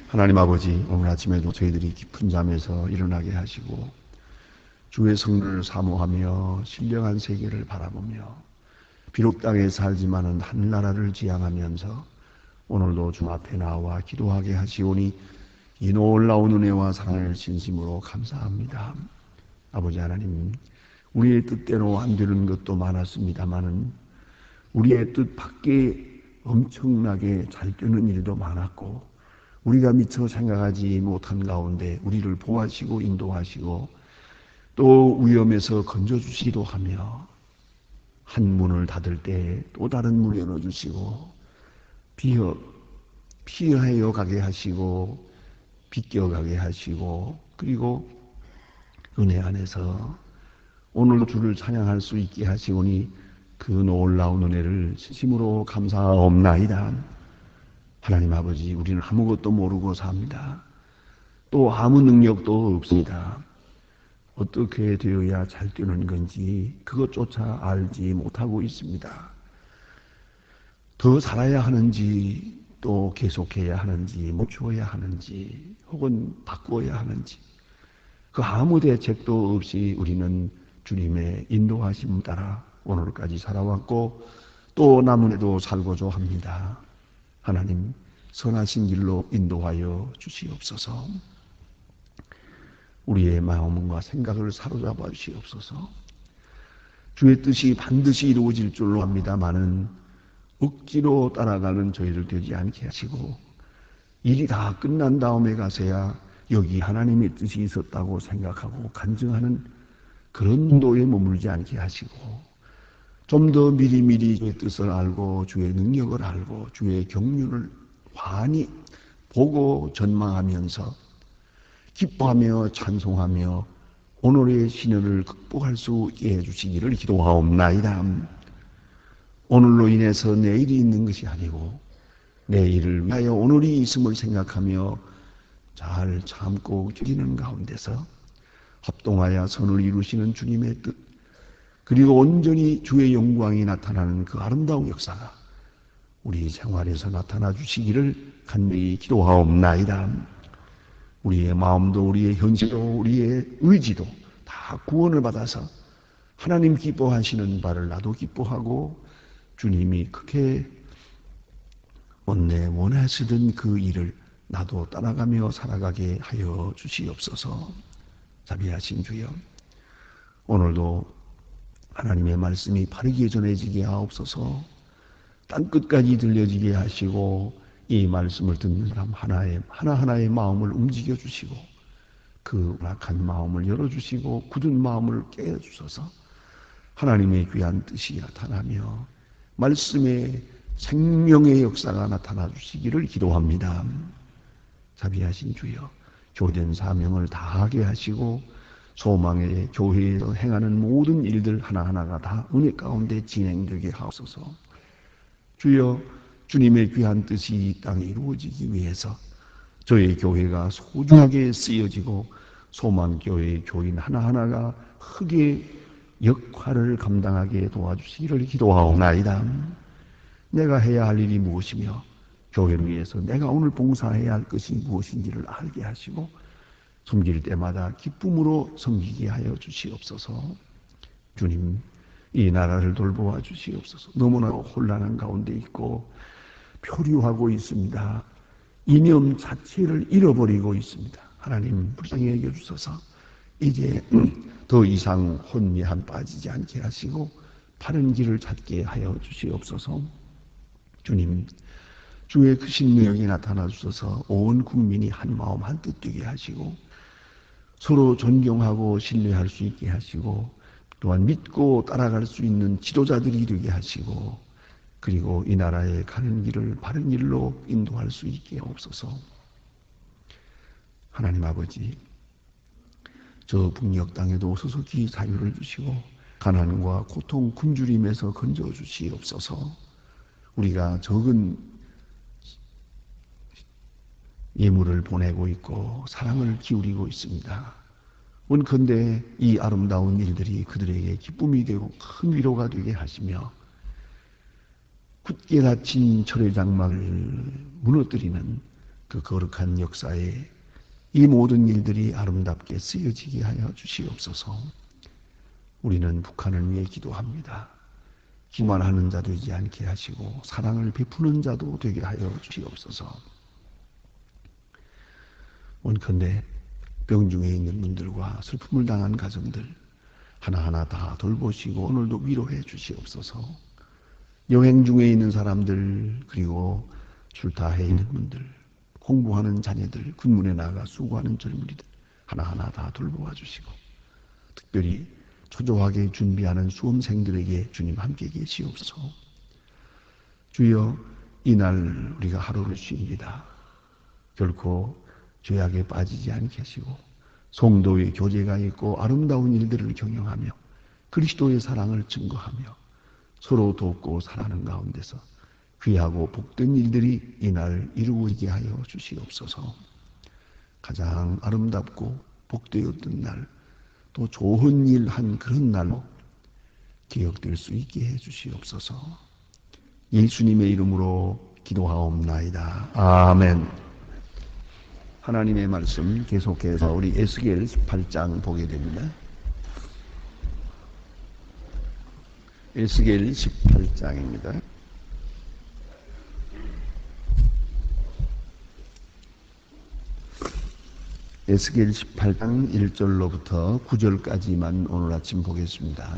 하나님 아버지, 오늘 아침에도 저희들이 깊은 잠에서 일어나게 하시고 주의 성령을 사모하며 신령한 세계를 바라보며 비록 땅에 살지만은 하늘나라를 지향하면서 오늘도 주 앞에 나와 기도하게 하시오니 이 놀라운 은혜와 사랑을 진심으로 감사합니다. 아버지 하나님, 우리의 뜻대로 안 되는 것도 많았습니다마는 우리의 뜻 밖에 엄청나게 잘 되는 일도 많았고 우리가 미처 생각하지 못한 가운데 우리를 보호하시고 인도하시고 또 위험에서 건져주시기도 하며 한 문을 닫을 때 또 다른 문을 열어주시고 피하여 가게 하시고 비껴가게 하시고 그리고 은혜 안에서 오늘도 주를 찬양할 수 있게 하시오니 그 놀라운 은혜를 진심으로 감사하옵나이다. 하나님 아버지, 우리는 아무것도 모르고 삽니다. 또 아무 능력도 없습니다. 어떻게 되어야 잘 되는 건지 그것조차 알지 못하고 있습니다. 더 살아야 하는지 또 계속해야 하는지 멈추어야 하는지 혹은 바꾸어야 하는지 그 아무 대책도 없이 우리는 주님의 인도하심 따라 오늘까지 살아왔고 또 남은에도 살고자 합니다. 하나님, 선하신 길로 인도하여 주시옵소서. 우리의 마음과 생각을 사로잡아 주시옵소서. 주의 뜻이 반드시 이루어질 줄로 합니다마는 억지로 따라가는 저희들 되지 않게 하시고 일이 다 끝난 다음에 가서야 여기 하나님의 뜻이 있었다고 생각하고 간증하는 그런 도에 머물지 않게 하시고 좀 더 미리미리 주의 뜻을 알고 주의 능력을 알고 주의 경륜을 환히 보고 전망하면서 기뻐하며 찬송하며 오늘의 시련을 극복할 수 있게 해주시기를 기도하옵나이다. 오늘로 인해서 내일이 있는 것이 아니고 내일을 위하여 오늘이 있음을 생각하며 잘 참고 견디는 가운데서 합동하여 선을 이루시는 주님의 뜻 그리고 온전히 주의 영광이 나타나는 그 아름다운 역사가 우리 생활에서 나타나 주시기를 간절히 기도하옵나이다. 우리의 마음도 우리의 현실도 우리의 의지도 다 구원을 받아서 하나님 기뻐하시는 바를 나도 기뻐하고 주님이 크게 원하시던 그 일을 나도 따라가며 살아가게 하여 주시옵소서. 자비하신 주여, 오늘도 하나님의 말씀이 바르게 전해지게 하옵소서. 땅끝까지 들려지게 하시고 이 말씀을 듣는 사람 하나하나의 마음을 움직여 주시고 그 악한 마음을 열어주시고 굳은 마음을 깨워주셔서 하나님의 귀한 뜻이 나타나며 말씀의 생명의 역사가 나타나 주시기를 기도합니다. 자비하신 주여, 교된 사명을 다하게 하시고 소망의 교회에서 행하는 모든 일들 하나하나가 다 은혜 가운데 진행되게 하옵소서. 주여, 주님의 귀한 뜻이 이 땅에 이루어지기 위해서 저희 교회가 소중하게 쓰여지고 소망교회의 교인 하나하나가 크게 역할을 감당하게 도와주시기를 기도하옵나이다. 내가 해야 할 일이 무엇이며 교회를 위해서 내가 오늘 봉사해야 할 것이 무엇인지를 알게 하시고 섬길 때마다 기쁨으로 섬기게 하여 주시옵소서. 주님, 이 나라를 돌보아 주시옵소서. 너무나 혼란한 가운데 있고 표류하고 있습니다. 이념 자체를 잃어버리고 있습니다. 하나님 불쌍히 여겨주소서. 이제 더 이상 혼미함 빠지지 않게 하시고 바른 길을 찾게 하여 주시옵소서. 주님, 주의 크신 능력이 나타나 주셔서 온 국민이 한 마음 한 뜻 되게 하시고 서로 존경하고 신뢰할 수 있게 하시고 또한 믿고 따라갈 수 있는 지도자들이 되게 하시고 그리고 이 나라에 가는 길을 바른 길로 인도할 수 있게 하옵소서. 하나님 아버지, 저 북녘 땅에도 소속히 자유를 주시고 가난과 고통 굶주림에서 건져 주시옵소서. 우리가 적은 예물을 보내고 있고 사랑을 기울이고 있습니다. 원컨대 이 아름다운 일들이 그들에게 기쁨이 되고 큰 위로가 되게 하시며 굳게 닫힌 철의 장막을 무너뜨리는 그 거룩한 역사에 이 모든 일들이 아름답게 쓰여지게 하여 주시옵소서. 우리는 북한을 위해 기도합니다. 기만 하는 자 되지 않게 하시고 사랑을 베푸는 자도 되게 하여 주시옵소서. 원컨대 병중에 있는 분들과 슬픔을 당한 가정들 하나하나 다 돌보시고 오늘도 위로해 주시옵소서. 여행 중에 있는 사람들, 그리고 출타해 있는 분들, 공부하는 자녀들, 군문에 나가 수고하는 젊은이들 하나하나 다 돌보아 주시고, 특별히 초조하게 준비하는 수험생들에게 주님 함께 계시옵소서. 주여, 이날 우리가 하루를 쉽니다. 결코 죄악에 빠지지 않게 하시고 성도의 교제가 있고 아름다운 일들을 경영하며 그리스도의 사랑을 증거하며 서로 돕고 살아가는 가운데서 귀하고 복된 일들이 이날 이루어지게 하여 주시옵소서. 가장 아름답고 복되었던 날, 또 좋은 일 한 그런 날로 기억될 수 있게 해 주시옵소서. 예수님의 이름으로 기도하옵나이다. 아멘. 하나님의 말씀 계속해서 우리 에스겔 18장 보게 됩니다. 에스겔 18장입니다. 에스겔 18장 1절로부터 9절까지만 오늘 아침 보겠습니다.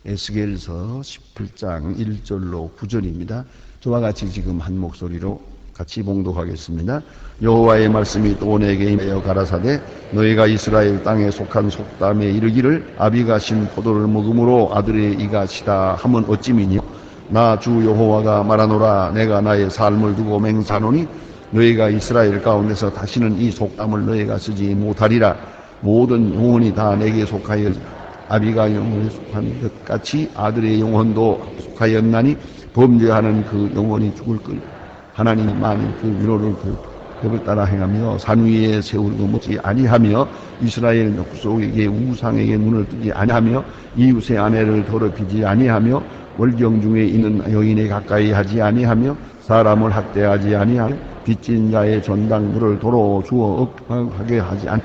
에스겔서 18장 1절로 9절입니다. 저와 같이 지금 한 목소리로 같이 봉독하겠습니다. 여호와의 말씀이 또 내게 임하여 가라사대 너희가 이스라엘 땅에 속한 속담에 이르기를 아비가 신 포도를 먹음으로 아들의 이가 시다 하면 어찌미뇨. 나 주 여호와가 말하노라. 내가 나의 삶을 두고 맹세하노니 너희가 이스라엘 가운데서 다시는 이 속담을 너희가 쓰지 못하리라. 모든 영혼이 다 내게 속하여 아비가 영혼에 속한 것 같이 아들의 영혼도 속하였나니 범죄하는 그 영혼이 죽을 것. 하나님이 만일 그 위로를 법을 따라 행하며 산 위에 세우고 먹지 아니하며 이스라엘 족속에게 우상에게 눈을 뜨지 아니하며 이웃의 아내를 더럽히지 아니하며 월경 중에 있는 여인에 가까이 하지 아니하며 사람을 학대하지 아니하며 빚진 자의 전당물을 도로 주어 억하게 하지 아니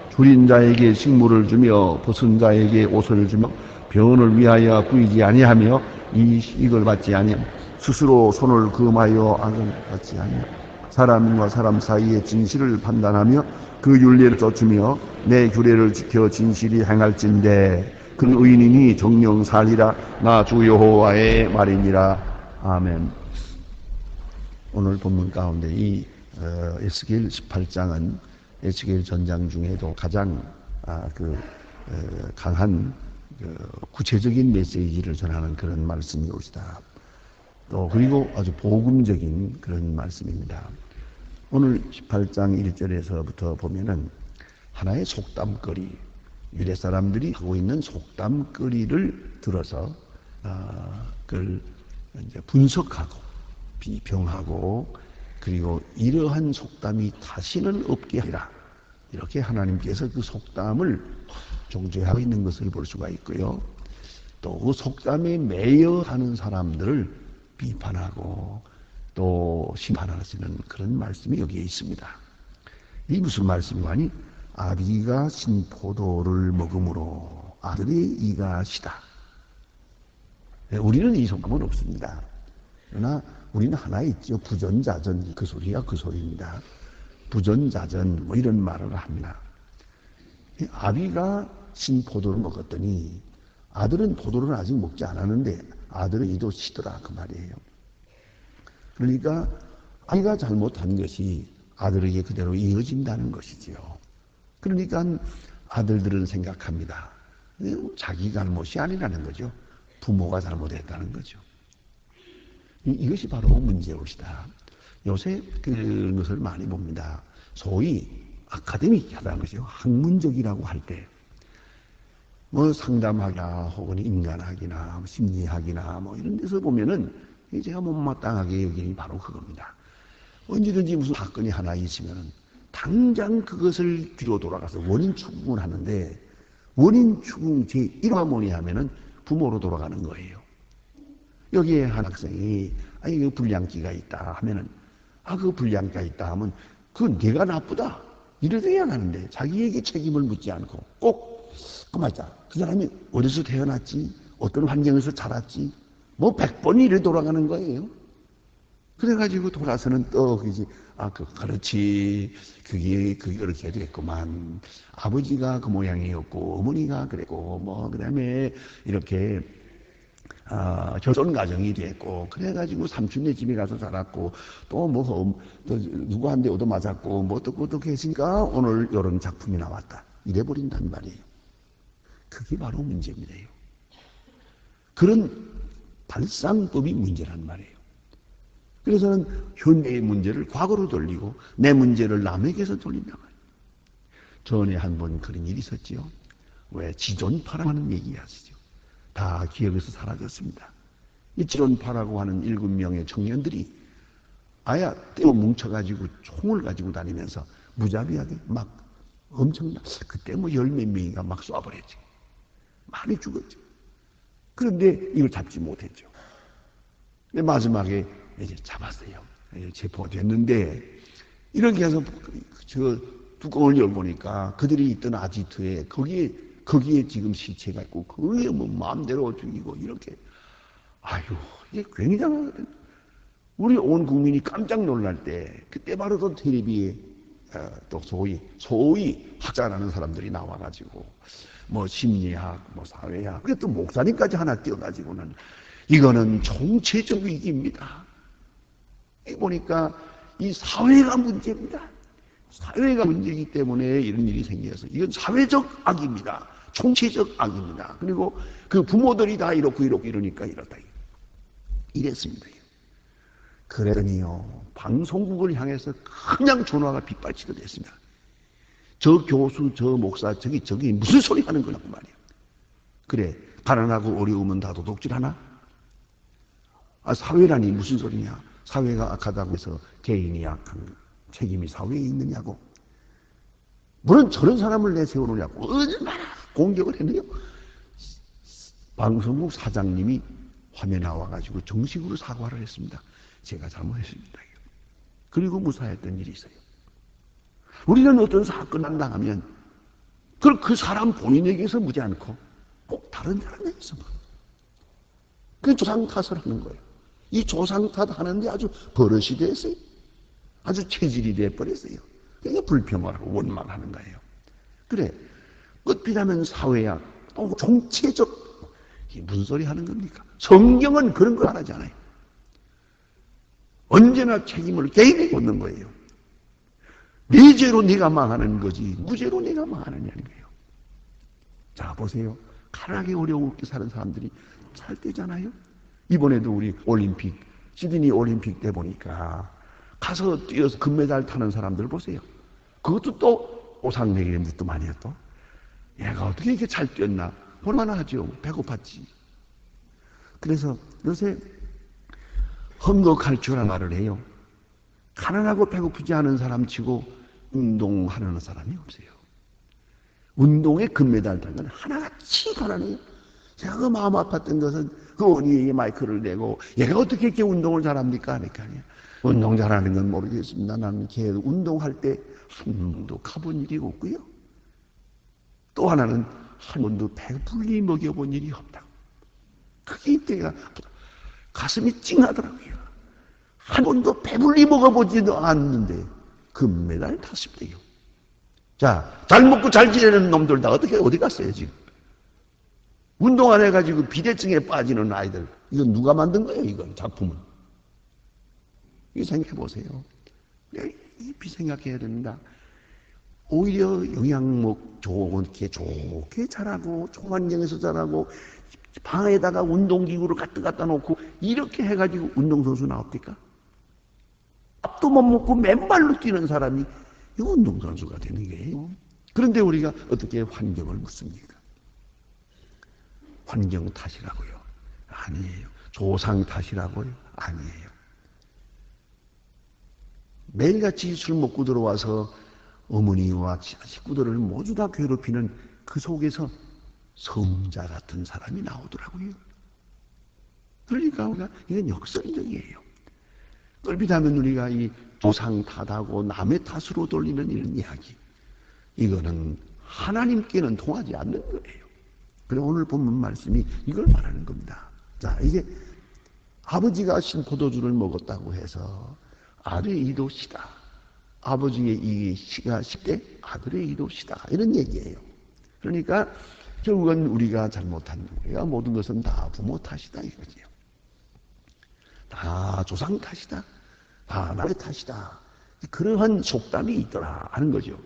줄인 자에게 식물을 주며 벗은 자에게 옷을 주며 병을 위하여 구이지 아니하며 이익을 받지 아니하며 스스로 손을 금하여 악을 받지 아니하며 사람과 사람 사이의 진실을 판단하며 그 율례를 쫓으며 내 규례를 지켜 진실이 행할진대 그 의인이니 정령 살리라. 나 주 여호와의 말이니라. 아멘. 오늘 본문 가운데 이 에스겔 18장은 에스겔 전장 중에도 가장 강한 구체적인 메시지를 전하는 그런 말씀이옵니다. 또 그리고 아주 복음적인 그런 말씀입니다. 오늘 18장 1절에서부터 보면은 하나의 속담거리, 유대 사람들이 하고 있는 속담거리를 들어서 그걸 이제 분석하고 비평하고 그리고 이러한 속담이 다시는 없게 하리라. 이렇게 하나님께서 그 속담을 정죄하고 있는 것을 볼 수가 있고요. 또 그 속담에 매여 하는 사람들을 비판하고 또 심판하시는 그런 말씀이 여기에 있습니다. 이 무슨 말씀이니? 아비가 신 포도를 먹음으로 아들의 이가 시다. 우리는 이 속담은 없습니다. 그러나 우리는 하나 있죠. 부전자전. 그 소리가 그 소리입니다. 부전자전 뭐 이런 말을 합니다. 아비가 신 포도를 먹었더니 아들은 포도를 아직 먹지 않았는데 아들의 이도 시더라 그 말이에요. 그러니까 아이가 잘못한 것이 아들에게 그대로 이어진다는 것이지요. 그러니까 아들들은 생각합니다. 자기 잘못이 아니라는 거죠. 부모가 잘못했다는 거죠. 이것이 바로 문제옷이다. 요새 그런 것을 많이 봅니다. 소위 아카데믹하다는 거죠. 학문적이라고 할 때 뭐 상담학이나 혹은 인간학이나 심리학이나 뭐 이런 데서 보면은 제가 못마땅하게 여기니 바로 그겁니다. 언제든지 무슨 사건이 하나 있으면은 당장 그것을 뒤로 돌아가서 원인 추궁을 하는데 원인 추궁 제1화 뭐냐 하면은 부모로 돌아가는 거예요. 여기에 한 학생이 그 불량기가 있다 하면은 그 불량기가 있다 하면 그건 내가 나쁘다. 이래야 하는데 자기에게 책임을 묻지 않고 꼭 그만이다. 그 사람이 어디서 태어났지? 어떤 환경에서 자랐지? 뭐 100번이 이래 돌아가는 거예요. 그래가지고 돌아서는 또 그지. 그렇지. 그게 그렇게 됐구만. 아버지가 그 모양이었고 어머니가 그랬고 뭐 그다음에 이렇게 결혼 가정이 됐고 그래가지고 삼촌네 집에 가서 자랐고 또 누구한테 얻어맞았고 뭐 어떻게 했으니까 오늘 이런 작품이 나왔다. 이래버린단 말이에요. 그게 바로 문제입니다. 그런 발상법이 문제란 말이에요. 그래서는 현대의 문제를 과거로 돌리고 내 문제를 남에게서 돌린단 말이에요. 전에 한번 그런 일이 있었지요. 왜 지존파라는 얘기 하시죠. 다 기억에서 사라졌습니다. 이 지존파라고 하는 7명의 청년들이 아야 떼어 뭉쳐가지고 총을 가지고 다니면서 무자비하게 막 엄청나 그때 뭐 10몇 명이가 막 쏴버렸지. 많이 죽었죠. 그런데 이걸 잡지 못했죠. 근데 마지막에 이제 잡았어요. 체포됐는데 이렇게 해서 저 뚜껑을 열보니까 그들이 있던 아지트에 거기에 지금 시체가 있고 거기에 뭐 마음대로 죽이고 이렇게 이게 굉장하거든. 우리 온 국민이 깜짝 놀랄 때 그때 바로 또 텔레비에 또 소위 학자라는 사람들이 나와가지고 뭐 심리학, 뭐 사회학, 그게 또 목사님까지 하나 띄워가지고는 이거는 총체적 위기입니다. 보니까 이 사회가 문제입니다. 사회가 문제이기 때문에 이런 일이 생겨서 이건 사회적 악입니다. 총체적 악입니다. 그리고 그 부모들이 다 이렇고 이러니까 이렇다. 이랬습니다. 그러더니요 방송국을 향해서 그냥 전화가 빗발치게 됐습니다. 저 교수, 저 목사, 저기 무슨 소리 하는 거냐고 말이야. 그래, 가난하고 어려우면 다 도둑질하나? 사회라니 무슨 소리냐? 사회가 악하다고 해서 개인이 악한 책임이 사회에 있느냐고. 물론 저런 사람을 내세우느냐고 얼마나 공격을 했느냐. 방송국 사장님이 화면에 나와가지고 정식으로 사과를 했습니다. 제가 잘못했습니다. 그리고 무사했던 일이 있어요. 우리는 어떤 사건을 당하면 그 사람 본인에게서 묻지 않고 꼭 다른 사람에게서 그 조상 탓을 하는 거예요. 이 조상 탓하는데 아주 버릇이 됐어요. 아주 체질이 돼버렸어요. 그러니까 불평하고 원망하는 거예요. 그래, 끝비라면 사회학, 또 정체적, 이게 무슨 소리 하는 겁니까? 성경은 그런 걸 안 하잖아요. 언제나 책임을 개인에게 묻는 거예요. 네 죄로 네가 망하는 거지 무죄로 네가 망하느냐는 거예요. 자 보세요. 가난하게 어려우게 사는 사람들이 잘 되잖아요. 이번에도 우리 올림픽 시드니 올림픽 때 보니까 가서 뛰어서 금메달 타는 사람들 보세요. 그것도 또 오상내기는 묻도 많이 했또. 얘가 어떻게 이렇게 잘 뛰었나 볼만하 하죠. 배고팠지. 그래서 요새 험거칼큐라는 말을 해요. 가난하고 배고프지 않은 사람 치고 운동하는 사람이 없어요. 운동에 금메달 탄 건 하나같이 가난해요. 제가 그 마음 아팠던 것은 그 언니에게 마이크를 대고 얘가 어떻게 이렇게 운동을 잘합니까? 하니까 운동 잘하는 건 모르겠습니다. 나는 걔 운동할 때 한 번도 가본 일이 없고요. 또 하나는 한 번도 배불리 먹여본 일이 없다고. 그게 이때가 가슴이 찡하더라고요. 한 번도 배불리 먹어보지도 않는데 금메달 탔습니다. 자, 잘 먹고 잘 지내는 놈들 다 어디 갔어요 지금? 운동 안 해가지고 비대증에 빠지는 아이들, 이건 누가 만든 거예요? 이건 작품은. 이거 생각해 보세요. 이 생각해야 됩니다. 오히려 영양목 좋게 자라고 좋은 환경에서 자라고 방에다가 운동기구를 갖다 놓고 이렇게 해가지고 운동선수 나옵니까? 밥도 못 먹고 맨발로 뛰는 사람이 이 운동선수가 되는 거예요. 그런데 우리가 어떻게 환경을 묻습니까? 환경 탓이라고요? 아니에요. 조상 탓이라고요? 아니에요. 매일같이 술 먹고 들어와서 어머니와 식구들을 모두 다 괴롭히는 그 속에서 성자 같은 사람이 나오더라고요. 그러니까 우리가 이건 역설적이에요. 껄핏하면 우리가 이 조상 탓하고 남의 탓으로 돌리는 이런 이야기, 이거는 하나님께는 통하지 않는 거예요. 그래서 오늘 본문 말씀이 이걸 말하는 겁니다. 자, 이게 아버지가 신포도주를 먹었다고 해서 아들의 이도시다, 아버지의 이 시가 10대 아들의 이도시다, 이런 얘기예요. 그러니까 결국은 우리가 잘못한, 우리가 모든 것은 다 부모 탓이다 이거지요. 다 조상 탓이다, 다 남의 탓이다, 그러한 속담이 있더라 하는 거죠.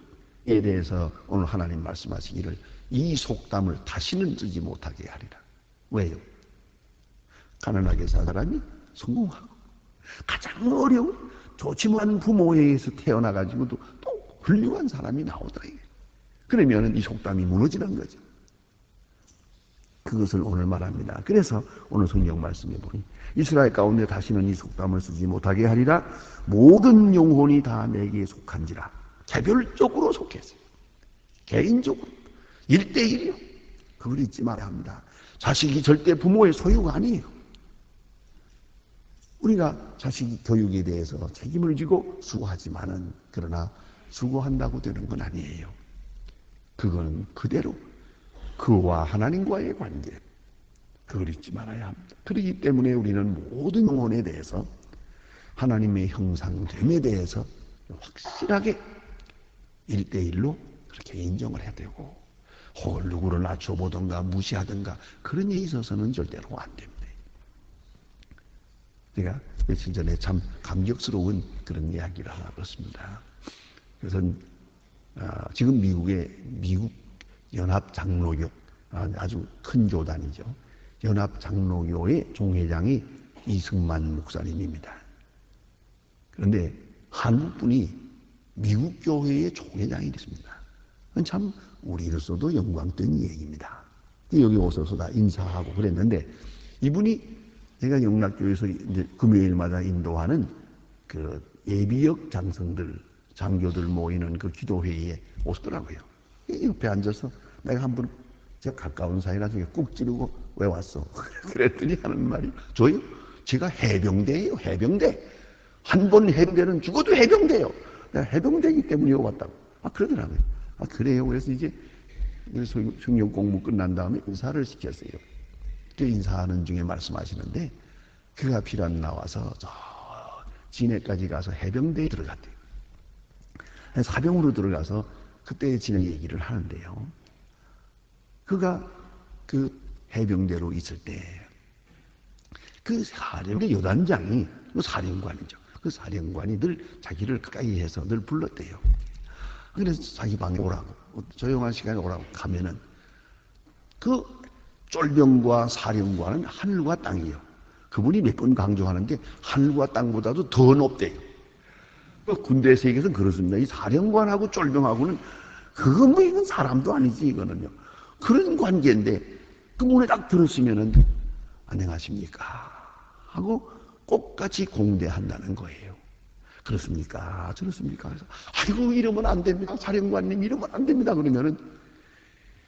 이에 대해서 오늘 하나님 말씀하시기를 이 속담을 다시는 쓰지 못하게 하리라. 왜요? 가난하게 산 사람이 성공하고 가장 어려운 좋지 못한 부모에 의해서 태어나가지고도 또 훌륭한 사람이 나오더라. 그러면 이 속담이 무너지는 거죠. 그것을 오늘 말합니다. 그래서 오늘 성경 말씀에 보니 이스라엘 가운데 다시는 이 속담을 쓰지 못하게 하리라. 모든 영혼이 다 내게 속한지라. 개별적으로 속했어요. 개인적으로 1대1이요. 그걸 잊지 말아야 합니다. 자식이 절대 부모의 소유가 아니에요. 우리가 자식 교육에 대해서 책임을 지고 수고하지만은, 그러나 수고한다고 되는 건 아니에요. 그건 그대로 그와 하나님과의 관계, 그걸 잊지 말아야 합니다. 그렇기 때문에 우리는 모든 영혼에 대해서 하나님의 형상됨에 대해서 확실하게 1대1로 그렇게 인정을 해야 되고, 혹은 누구를 낮춰보든가 무시하든가 그런 일에 있어서는 절대로 안 됩니다. 제가 며칠 전에 참 감격스러운 그런 이야기를 하나 들었습니다. 그것은 지금 미국 연합장로교, 아주 큰 교단이죠. 연합장로교의 종회장이 이승만 목사님입니다. 그런데 한국분이 미국 교회의 종회장이 됐습니다. 참 우리로서도 영광된 얘기입니다. 여기 오셔서 다 인사하고 그랬는데, 이분이 제가 영락교에서 이제 금요일마다 인도하는 그 예비역 장교들 모이는 그 기도회의에 오시더라고요. 옆에 앉아서 내가 한번 제가 가까운 사이라서 꾹 찌르고 왜 왔어? 그랬더니 하는 말이, 저요? 제가 해병대예요, 해병대. 한 번 해병대는 죽어도 해병대요. 내가 해병대이기 때문에 왔다고. 그러더라고요. 그래요. 그래서 이제 성경 공부 끝난 다음에 인사를 시켰어요. 그 인사하는 중에 말씀하시는데, 그가 피란 나와서 저 진해까지 가서 해병대에 들어갔대요. 사병으로 들어가서 그때의 진해 얘기를 하는데요. 그가 그 해병대로 있을 때 그 사령대 여단장이, 그 사령관이죠. 그 사령관이 늘 자기를 가까이 해서 늘 불렀대요. 그래서 자기 방에 오라고, 조용한 시간에 오라고 가면은 그 쫄병과 사령관은 하늘과 땅이에요. 그분이 몇 번 강조하는데 하늘과 땅보다도 더 높대요. 군대 세계에서는 그렇습니다. 이 사령관하고 쫄병하고는 그거 뭐 이건 사람도 아니지 이거는요. 그런 관계인데 그 문에 딱 들었으면은 안녕하십니까 하고 똑같이 공대한다는 거예요. 그렇습니까? 저렇습니까? 그래서 아이고 이러면 안 됩니다. 사령관님 이러면 안 됩니다. 그러면은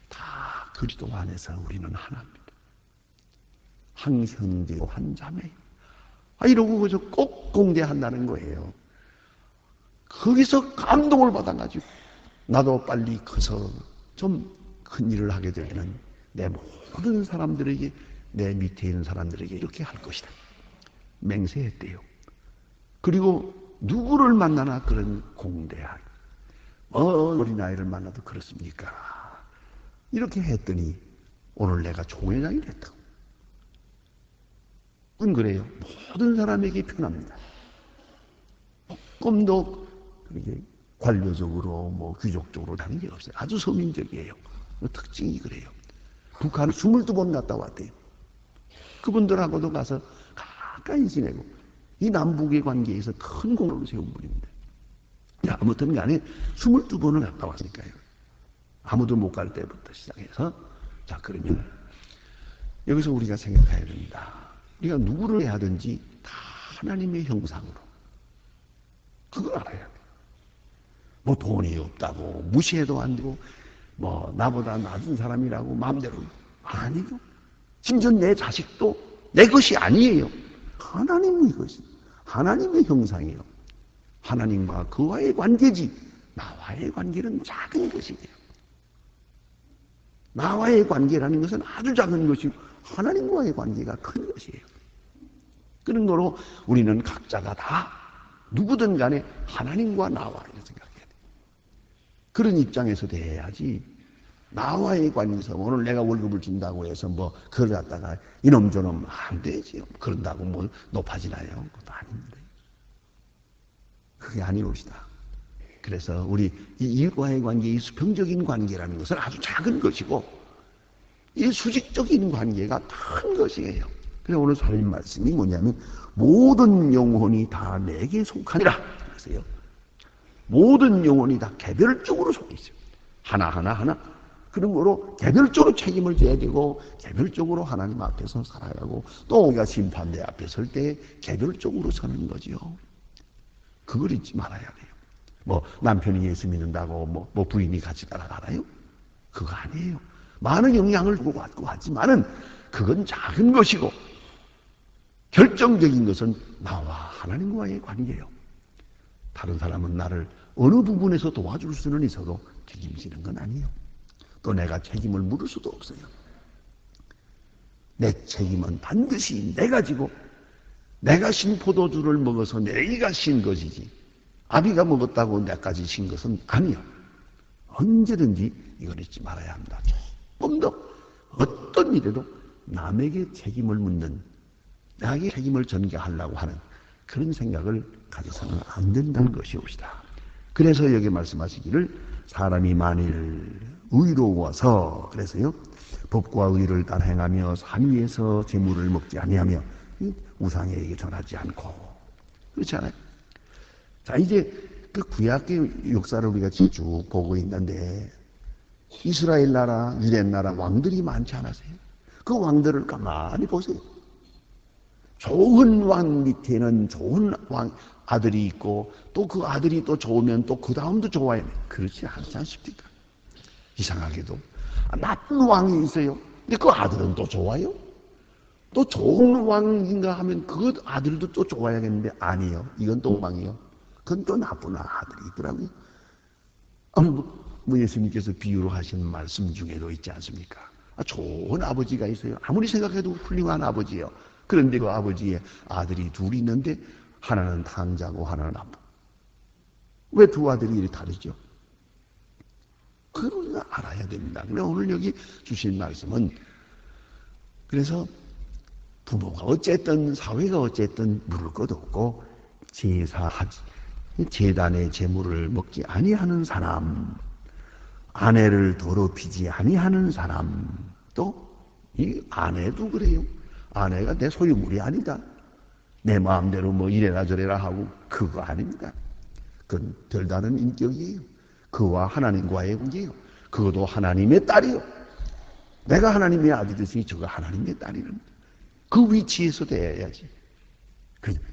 다 그리스도 안에서 우리는 하나입니다. 한 형제요 한 자매요. 이러고 그저 꼭 공대한다는 거예요. 거기서 감동을 받아가지고 나도 빨리 커서 좀 큰 일을 하게 되면 내 모든 사람들에게, 내 밑에 있는 사람들에게 이렇게 할 것이다. 맹세했대요. 그리고 누구를 만나나 그런 공대하기. 어린아이를 만나도 그렇습니까? 이렇게 했더니 오늘 내가 종회장이 됐다고. 그건 그래요. 모든 사람에게 편합니다. 조금도 그렇게 관료적으로 뭐 귀족적으로 다른 게 없어요. 아주 서민적이에요. 특징이 그래요. 북한 22번 갔다 왔대요. 그분들하고도 가서 가까이 지내고, 이 남북의 관계에서 큰 공로를 세운 분입니다. 아무튼 간에 22번을 갔다 왔으니까요. 아무도 못 갈 때부터 시작해서, 자, 그러면 여기서 우리가 생각해야 됩니다. 우리가 누구를 해야든지 다 하나님의 형상으로. 그걸 알아야 돼요. 뭐 돈이 없다고 무시해도 안 되고, 뭐 나보다 낮은 사람이라고 마음대로 아니죠. 심지어 내 자식도 내 것이 아니에요. 하나님의 것이, 하나님의 형상이에요. 하나님과 그와의 관계지 나와의 관계는 작은 것이에요. 나와의 관계라는 것은 아주 작은 것이고 하나님과의 관계가 큰 것이에요. 그런 거로 우리는 각자가 다 누구든 간에 하나님과 나와 이렇게 생각해야 돼요. 그런 입장에서 대해야지 나와의 관계에서 오늘 내가 월급을 준다고 해서 뭐 그걸 갖다가 이놈저놈 안 되지요. 그런다고 뭐 높아지나요? 그것도 아닙니다. 그게 아니옵시다. 그래서 우리 이 일과의 관계, 이 수평적인 관계라는 것은 아주 작은 것이고 이 수직적인 관계가 큰 것이에요. 그래서 오늘 살림 말씀이 뭐냐면 모든 영혼이 다 내게 속하니라. 그래서요. 모든 영혼이 다 개별적으로 속해 있어요. 하나 그런 거로 개별적으로 책임을 져야 되고 개별적으로 하나님 앞에서 살아가고 또 우리가 심판대 앞에 설 때 개별적으로 서는 거지요. 그걸 잊지 말아야 돼요. 뭐 남편이 예수 믿는다고 뭐 부인이 같이 따라가나요? 그거 아니에요. 많은 영향을 주고 받고 하지만은 그건 작은 것이고 결정적인 것은 나와 하나님과의 관계예요. 다른 사람은 나를 어느 부분에서 도와줄 수는 있어도 책임지는 건 아니에요. 또 내가 책임을 물을 수도 없어요. 내 책임은 반드시 내가 지고 내가 신 포도주를 먹어서 내가 신 것이지 아비가 먹었다고 내까지 신 것은 아니요. 언제든지 이걸 잊지 말아야 합니다. 조금 더 어떤 일에도 남에게 책임을 묻는 나에게 책임을 전가하려고 하는 그런 생각을 가져서는 안 된다는 것이옵시다. 그래서 여기 말씀하시기를 사람이 만일 의로워서 그래서요 법과 의를 따라 행하며 산 위에서 재물을 먹지 아니하며 우상에게 전하지 않고 그렇지 않아요? 자 이제 그 구약의 역사를 우리가 쭉 보고 있는데 이스라엘 나라, 유대 나라 왕들이 많지 않았어요? 그 왕들을 가만히 보세요. 좋은 왕 밑에는 좋은 왕 아들이 있고 또 그 아들이 또 좋으면 또 그 다음도 좋아야 돼. 그렇지 않지 않습니까? 이상하게도 나쁜 왕이 있어요. 근데 그 아들은 또 좋아요. 또 좋은 왕인가 하면 그 아들도 또 좋아야겠는데 아니요. 이건 또 왕이요. 그건 또 나쁜 아들이 있더라고요. 뭐 예수님께서 비유로 하신 말씀 중에도 있지 않습니까? 좋은 아버지가 있어요. 아무리 생각해도 훌륭한 아버지예요. 그런데 그 아버지의 아들이 둘이 있는데 하나는 탕자고 하나는 나빠. 왜 두 아들이 이렇게 다르죠? 그걸 우리가 알아야 됩니다. 근데 오늘 여기 주신 말씀은 그래서 부모가 어쨌든 사회가 어쨌든 물을 것 없고 제사하지 제단의 제물을 먹지 아니하는 사람 아내를 더럽히지 아니하는 사람 또 이 아내도 그래요. 아내가 내 소유물이 아니다. 내 마음대로 뭐 이래라 저래라 하고 그거 아닙니다. 그건 별다른 인격이에요. 그와 하나님과의 관계예요. 그것도 하나님의 딸이요. 내가 하나님의 아들이지 저가 하나님의 딸이랍니다. 그 위치에서 대해야지.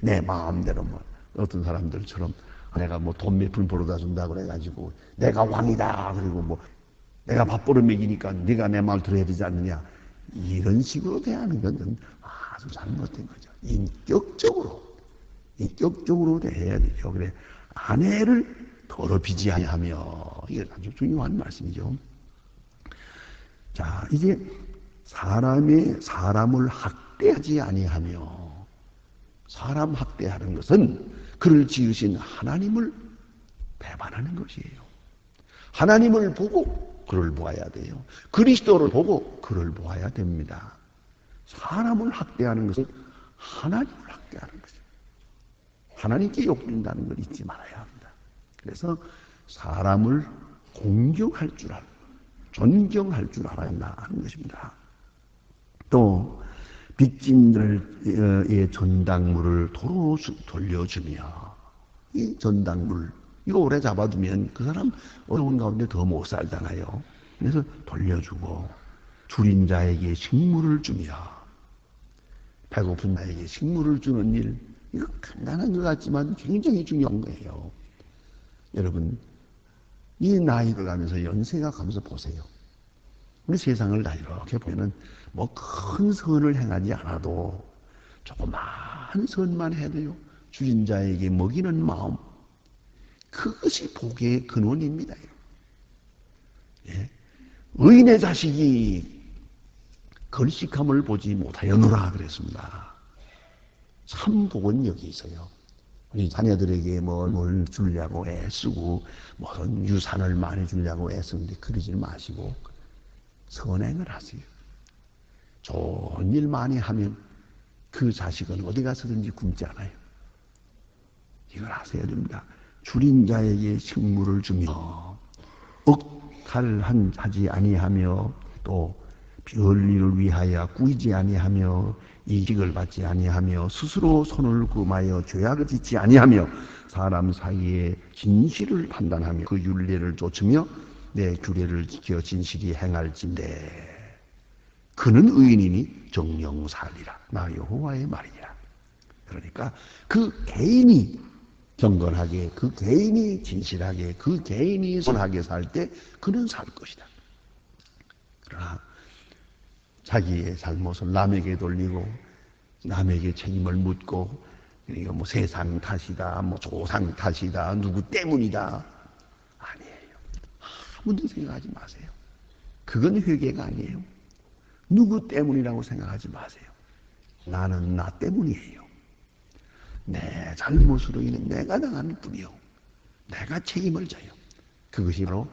내 마음대로 뭐 어떤 사람들처럼 내가 뭐 돈 몇 푼 벌어다 준다 그래가지고 내가 왕이다 그리고 뭐 내가 밥벌어 먹이니까 네가 내 말 들어야 되지 않느냐 이런 식으로 대하는 것은 아주 잘못된 거죠. 인격적으로 대해야 되죠. 그래 아내를 더럽히지 아니하며 이게 아주 중요한 말씀이죠. 자 이제 사람을 학대하지 아니하며 사람 학대하는 것은 그를 지으신 하나님을 배반하는 것이에요. 하나님을 보고 그를 보아야 돼요. 그리스도를 보고 그를 보아야 됩니다. 사람을 학대하는 것은 하나님을 학대하는 것이에요. 하나님께 욕된다는 걸 잊지 말아야 합니다. 그래서 사람을 공경할 줄 알고 존경할 줄 알아야 하는 것입니다. 또 빚진들의 전당물을 도로 돌려주며 이 전당물 이거 오래 잡아두면 그 사람 어려운 가운데 더 못 살잖아요. 그래서 돌려주고 줄인 자에게 식물을 주며 배고픈 자에게 식물을 주는 일 이거 간단한 것 같지만 굉장히 중요한 거예요. 여러분 이 나이를 가면서 연세가 가면서 보세요. 우리 세상을 다 이렇게 보면은 뭐 큰 선을 행하지 않아도 조그마한 선만 해도요. 줄인 자에게 먹이는 마음 그것이 복의 근원입니다. 예. 의인의 자식이 걸식함을 보지 못하였노라 그랬습니다. 참 복은 여기 있어요. 우리 자녀들에게 뭘 주려고 애쓰고 무슨 유산을 많이 주려고 애쓰는데 그러지 마시고 선행을 하세요. 좋은 일 많이 하면 그 자식은 어디 가서든지 굶지 않아요. 이걸 아셔야 됩니다. 줄인 자에게 식물을 주며 억탈하지 아니하며 또 별일을 위하여 꾸이지 아니하며 이익을 받지 아니하며 스스로 손을 금하여 죄악을 짓지 아니하며 사람 사이에 진실을 판단하며 그 율례를 좇으며 내 규례를 지켜 진실이 행할진대 그는 의인이니 정령살리라 나 여호와의 말이니라. 그러니까 그 개인이 경건하게 그 개인이 진실하게 그 개인이 선하게 살 때 그는 살 것이다. 그러나 자기의 잘못을 남에게 돌리고 남에게 책임을 묻고 그러니까 세상 탓이다 조상 탓이다 누구 때문이다 아니에요. 아무도 생각하지 마세요. 그건 회개가 아니에요. 누구 때문이라고 생각하지 마세요. 나는 나 때문이에요. 내 잘못으로 인해 내가 당하는 뿐이요. 내가 책임을 져요. 그것이 바로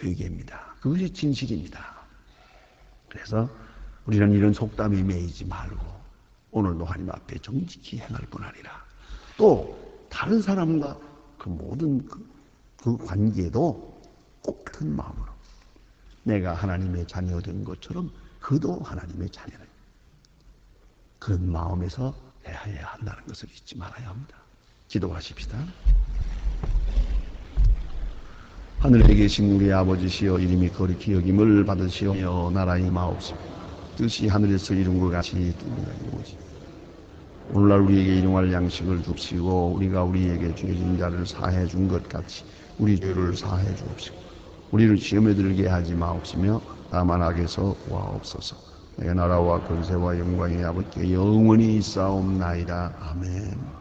회개입니다. 그것이 진실입니다. 그래서 우리는 이런 속담에 매이지 말고 오늘도 하나님 앞에 정직히 행할 뿐 아니라 또 다른 사람과 그 모든 그 관계도 꼭 같은 마음으로 내가 하나님의 자녀된 것처럼 그도 하나님의 자녀는 그런 마음에서 대해야 한다는 것을 잊지 말아야 합니다. 기도하십시다. 하늘에 계신 우리 아버지시여 이름이 거룩히 여김을 받으시오며 나라의 마옵시며 뜻이 하늘에서 이룬 것 같이 땅에서 이루어지고 오늘날 우리에게 일용할 양식을 줍시고 우리가 우리에게 죄진 자를 사해 준 것 같이 우리 죄를 사해 주옵시고 우리를 시험에 들게 하지 마옵시며 다만 악에서 구하옵소서. 내가 나라와 권세와 영광이 아버지께 영원히 있사옵나이다. 아멘.